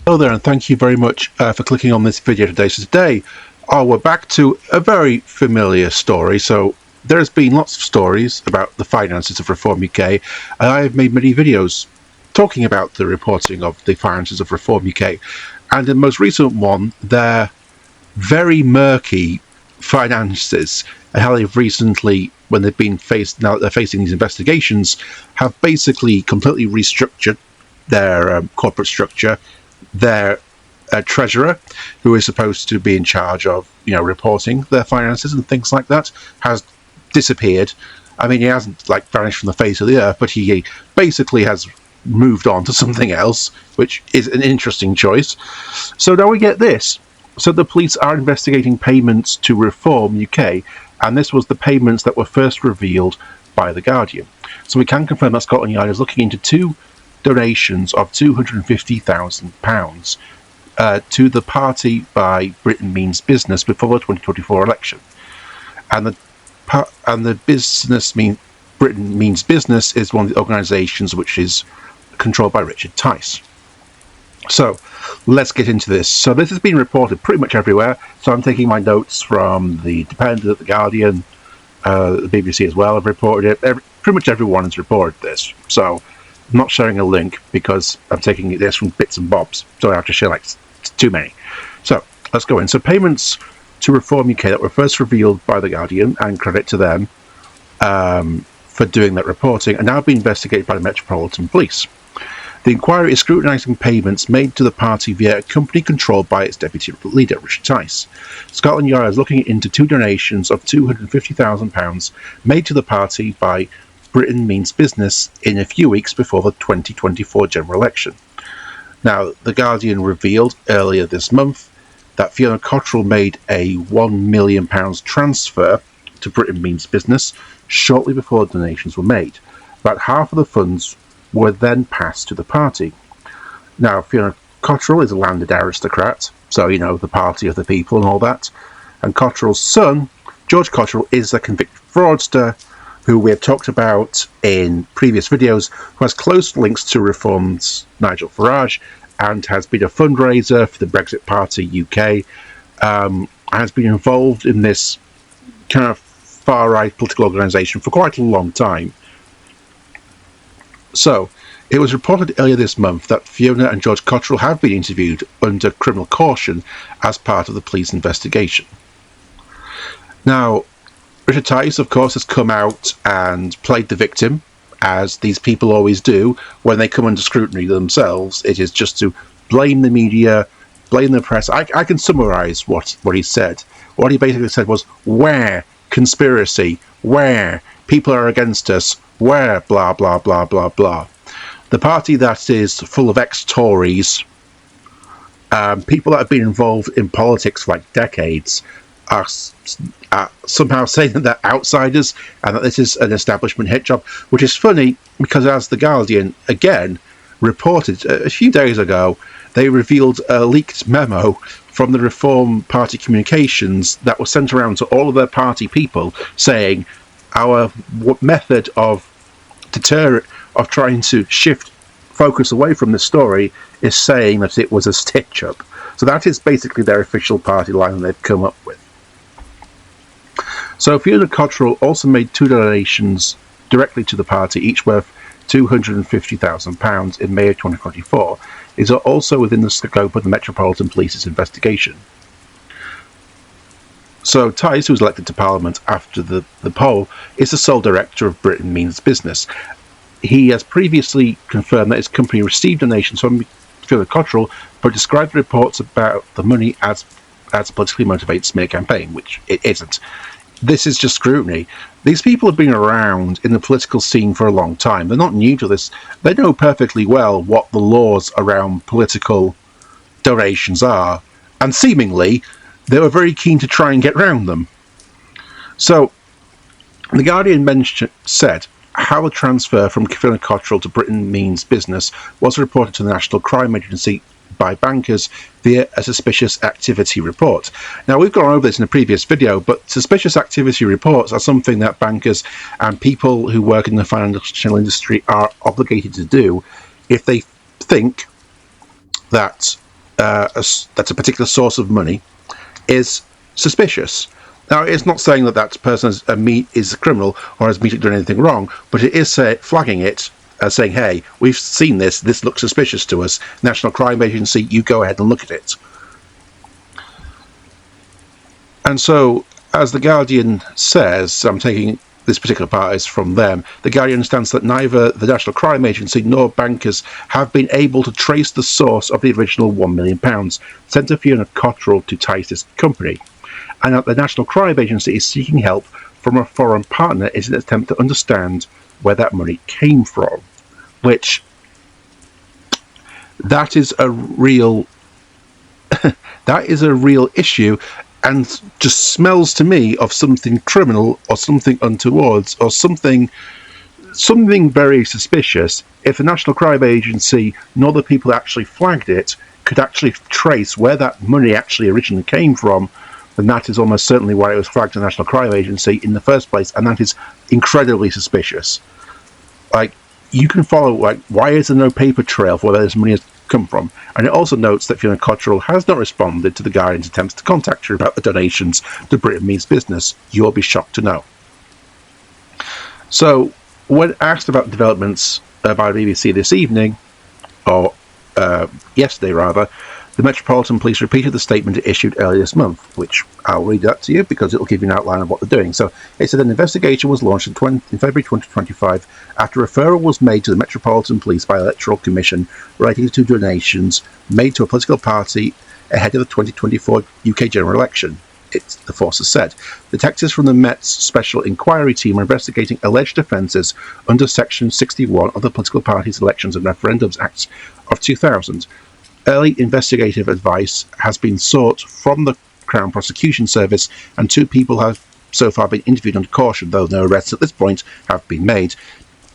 Hello there, and thank you very much for clicking on this video today. So today, we're back to a very familiar story. So there's been lots of stories about the finances of Reform UK, and I have made many videos talking about the reporting of the finances of Reform UK. And in the most recent one, they're very murky finances, and how they've recently, when they've been faced, now that they're facing these investigations, have basically completely restructured their corporate structure. Their treasurer, who is supposed to be in charge of, reporting their finances and things like that, has disappeared. I mean, he hasn't vanished from the face of the earth, but he basically has moved on to something else, which is an interesting choice. So now we get this. So the police are investigating payments to Reform UK, and this was the payments that were first revealed by The Guardian. So we can confirm that Scotland Yard is looking into two donations of £250,000 to the party by Britain Means Business before the 2024 election, and the business Britain Means Business is one of the organisations which is controlled by Richard Tice. So let's get into this. So this has been reported pretty much everywhere. So I'm taking my notes from the Independent, the Guardian, the BBC as well have reported it. Pretty much everyone has reported this. So I'm not sharing a link because I'm taking this from bits and bobs, so I have to share too many. So let's go in. So payments to Reform UK that were first revealed by The Guardian, and credit to them for doing that reporting, are now being investigated by the Metropolitan Police. The inquiry is scrutinising payments made to the party via a company controlled by its deputy leader, Richard Tice. Scotland Yard is looking into two donations of £250,000 made to the party by Britain Means Business in a few weeks before the 2024 general election. Now, The Guardian revealed earlier this month that Fiona Cottrell made a £1 million transfer to Britain Means Business shortly before the donations were made. About half of the funds were then passed to the party. Now, Fiona Cottrell is a landed aristocrat, so, the party of the people and all that. And Cottrell's son, George Cottrell, is a convicted fraudster who we have talked about in previous videos, who has close links to Reform's Nigel Farage and has been a fundraiser for the Brexit Party UK, has been involved in this kind of far-right political organisation for quite a long time. So, it was reported earlier this month that Fiona and George Cottrell have been interviewed under criminal caution as part of the police investigation. Now, Richard Tice, of course, has come out and played the victim, as these people always do when they come under scrutiny themselves. It is just to blame the media, blame the press. I can summarise what he said. What he basically said was, where conspiracy, where people are against us, where blah, blah, blah, blah, blah. The party that is full of ex-Tories, people that have been involved in politics for decades, are somehow saying that they're outsiders and that this is an establishment hit job, which is funny because, as The Guardian again reported a few days ago, they revealed a leaked memo from the Reform Party communications that was sent around to all of their party people saying our method of trying to shift focus away from the story is saying that it was a stitch-up. So that is basically their official party line they've come up with. So Fiona Cottrell also made two donations directly to the party, each worth £250,000 in May of 2024, is also within the scope of the Metropolitan Police's investigation. So Tice, who was elected to Parliament after the poll, is the sole director of Britain Means Business. He has previously confirmed that his company received donations from Fiona Cottrell, but described the reports about the money as a politically motivated smear campaign, which it isn't. This is just scrutiny. These people have been around in the political scene for a long time. They're not new to this. They know perfectly well what the laws around political donations are, and seemingly they were very keen to try and get round them. So, The Guardian said how the transfer from Fiona Cottrell to Britain Means Business was reported to the National Crime Agency by bankers via a suspicious activity report. Now, we've gone over this in a previous video, but suspicious activity reports are something that bankers and people who work in the financial industry are obligated to do if they think that that's a particular source of money is suspicious. Now, it's not saying that that person is a criminal or has immediately done anything wrong, but it is flagging it as saying, hey, we've seen this, this looks suspicious to us. National Crime Agency, you go ahead and look at it. And so, as The Guardian says, I'm taking this particular part is from them, The Guardian understands that neither the National Crime Agency nor bankers have been able to trace the source of the original £1 million sent to Fiona Cottrell to Tice's company, and that the National Crime Agency is seeking help from a foreign partner in an attempt to understand where that money came from, which that is a real issue, and just smells to me of something criminal or something untoward or something very suspicious. If the National Crime Agency nor the people that actually flagged it could actually trace where that money actually originally came from, then that is almost certainly why it was flagged to the National Crime Agency in the first place, and that is incredibly suspicious. Like, you can follow, like, why is there no paper trail for where this money has come from? And it also notes that Fiona Cottrell has not responded to the Guardian's attempts to contact her about the donations to Britain Means Business. You'll be shocked to know. So, when asked about developments by the BBC this evening, or yesterday rather, the Metropolitan Police repeated the statement it issued earlier this month, which I'll read that to you because it'll give you an outline of what they're doing. So it said an investigation was launched in February 2025 after a referral was made to the Metropolitan Police by the Electoral Commission relating to donations made to a political party ahead of the 2024 UK general election. The force has said. Detectives from the Met's Special Inquiry Team are investigating alleged offences under Section 61 of the Political Parties, Elections and Referendums Act of 2000. Early investigative advice has been sought from the Crown Prosecution Service, and 2 people have so far been interviewed under caution, though no arrests at this point have been made.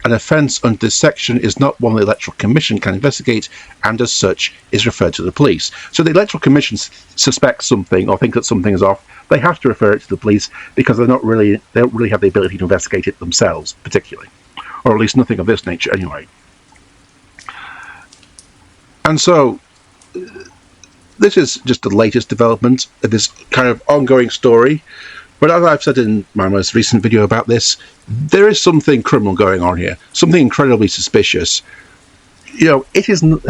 An offence under this section is not one the Electoral Commission can investigate, and as such is referred to the police. So the Electoral Commission suspects something or think that something is off. They have to refer it to the police because they don't really have the ability to investigate it themselves, particularly, or at least nothing of this nature anyway. And so this is just the latest development of this kind of ongoing story. But as I've said in my most recent video about this, there is something criminal going on here, something incredibly suspicious. You know, it isn't.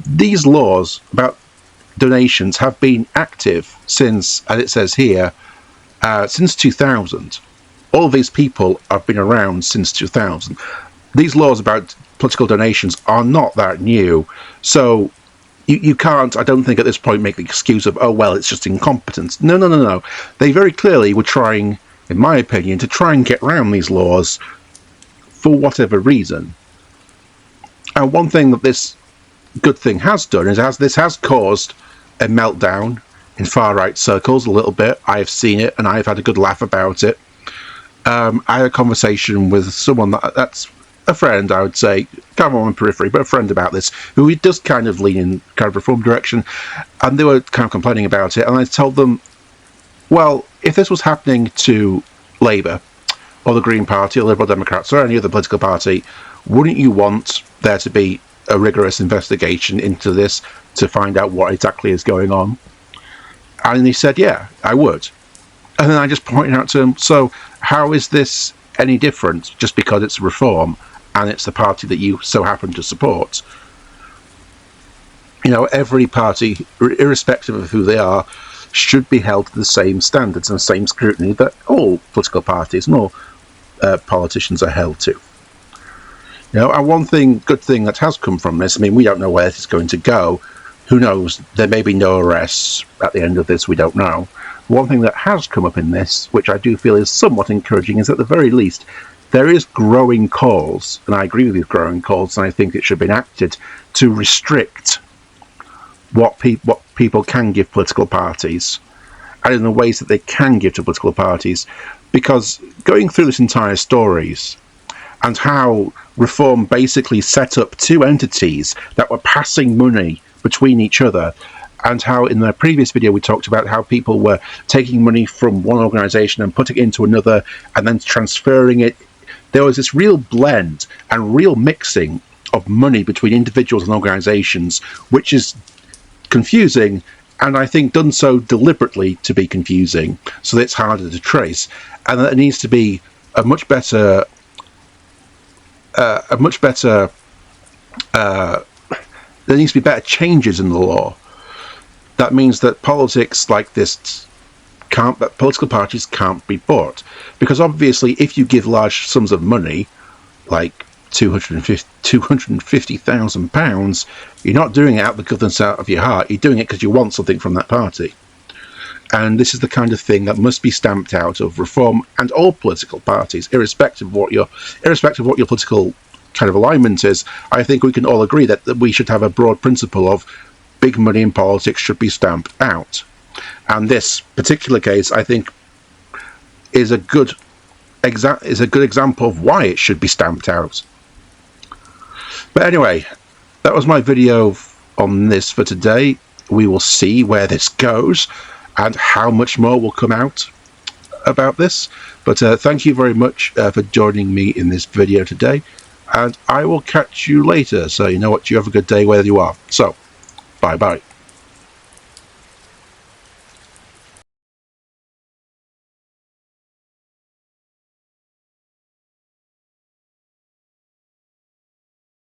These laws about donations have been active since, as it says here, since 2000. All of these people have been around since 2000. These laws about political donations are not that new, so you can't, I don't think at this point, make the excuse of, oh, well, it's just incompetence. No. They very clearly were trying, in my opinion, to try and get around these laws for whatever reason. And one thing that this good thing has done is this has caused a meltdown in far-right circles a little bit. I've seen it, and I've had a good laugh about it. I had a conversation with someone that's a friend, I would say, kind of on the periphery, but a friend about this, who does kind of lean in kind of reform direction, and they were kind of complaining about it, and I told them, well, if this was happening to Labour, or the Green Party, or Liberal Democrats, or any other political party, wouldn't you want there to be a rigorous investigation into this to find out what exactly is going on? And he said, yeah, I would. And then I just pointed out to him, so how is this any different just because it's reform and it's the party that you so happen to support? You know, every party, irrespective of who they are, should be held to the same standards and the same scrutiny that all political parties and all politicians are held to. You know, and one good thing that has come from this, I mean, we don't know where this is going to go. Who knows? There may be no arrests at the end of this, we don't know. One thing that has come up in this, which I do feel is somewhat encouraging, is at the very least, there is growing calls, and I agree with these growing calls, and I think it should be enacted, to restrict what people can give political parties, and in the ways that they can give to political parties, because going through this entire stories, and how reform basically set up 2 entities that were passing money between each other, and how in the previous video we talked about how people were taking money from one organisation and putting it into another and then transferring it. There was this real blend and real mixing of money between individuals and organisations, which is confusing, and I think done so deliberately to be confusing, so that it's harder to trace, and that it needs to be a much better there needs to be better changes in the law. That means that politics like this political parties can't be bought, because obviously if you give large sums of money, like £250,000, you're not doing it out of the goodness out of your heart. You're doing it because you want something from that party. And this is the kind of thing that must be stamped out of reform and all political parties, irrespective of what your political kind of alignment is. I think we can all agree that we should have a broad principle of big money in politics should be stamped out. And this particular case, I think, is a good example of why it should be stamped out. But anyway, that was my video on this for today. We will see where this goes and how much more will come out about this. But thank you very much for joining me in this video today, and I will catch you later. So you know what, you have a good day wherever you are. So bye bye.